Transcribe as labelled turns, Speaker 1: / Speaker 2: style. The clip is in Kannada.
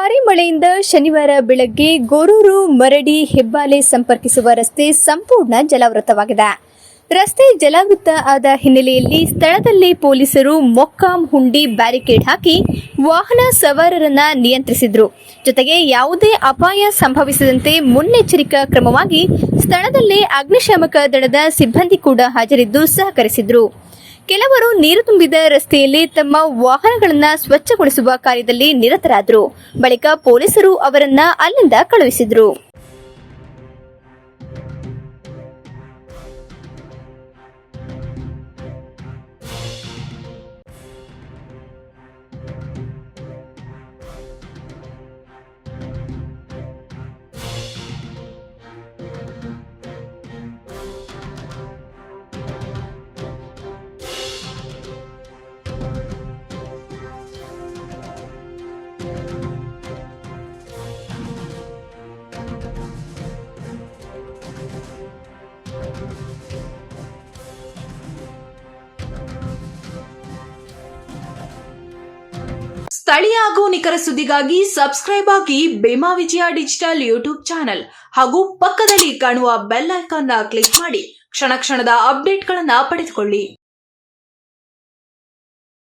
Speaker 1: ಭಾರೀ ಮಳೆಯಿಂದ ಶನಿವಾರ ಬೆಳಗ್ಗೆ ಗೊರೂರು ಮರಡಿ ಹೆಬ್ಬಾಲೆ ಸಂಪರ್ಕಿಸುವ ರಸ್ತೆ ಸಂಪೂರ್ಣ ಜಲಾವೃತವಾಗಿದೆ. ರಸ್ತೆ ಜಲಾವೃತ ಆದ ಹಿನ್ನೆಲೆಯಲ್ಲಿ ಸ್ಥಳದಲ್ಲಿ ಪೊಲೀಸರು ಮೊಕ್ಕಾಂ ಹುಂಡಿ ಬ್ಯಾರಿಕೇಡ್ ಹಾಕಿ ವಾಹನ ಸವಾರರನ್ನ ನಿಯಂತ್ರಿಸಿದ್ರು. ಜೊತೆಗೆ ಯಾವುದೇ ಅಪಾಯ ಸಂಭವಿಸದಂತೆ ಮುನ್ನೆಚ್ಚರಿಕಾ ಕ್ರಮವಾಗಿ ಸ್ಥಳದಲ್ಲೇ ಅಗ್ನಿಶಾಮಕ ದಳದ ಸಿಬ್ಬಂದಿ ಕೂಡ ಹಾಜರಿದ್ದು ಸಹಕರಿಸಿದ್ರು. ಕೆಲವರು ನೀರು ತುಂಬಿದ ರಸ್ತೆಯಲ್ಲಿ ತಮ್ಮ ವಾಹನಗಳನ್ನು ಸ್ವಚ್ಛಗೊಳಿಸುವ ಕಾರ್ಯದಲ್ಲಿ ನಿರತರಾದರು. ಬಳಿಕ ಪೊಲೀಸರು ಅವರನ್ನ ಅಲ್ಲಿಂದ ಕಳುಹಿಸಿದರು.
Speaker 2: ಸ್ಥಳೀಯ ಹಾಗೂ ನಿಖರ ಸುದ್ದಿಗಾಗಿ ಸಬ್ಸ್ಕ್ರೈಬ್ ಆಗಿ ಬೇಮಾ ವಿಜಯ ಡಿಜಿಟಲ್ ಯೂಟ್ಯೂಬ್ ಚಾನೆಲ್ ಹಾಗೂ ಪಕ್ಕದಲ್ಲಿ ಕಾಣುವ ಬೆಲ್ ಐಕಾನ್ ಕ್ಲಿಕ್ ಮಾಡಿ ಕ್ಷಣ ಕ್ಷಣದ ಅಪ್ಡೇಟ್ಗಳನ್ನು ಪಡೆದುಕೊಳ್ಳಿ.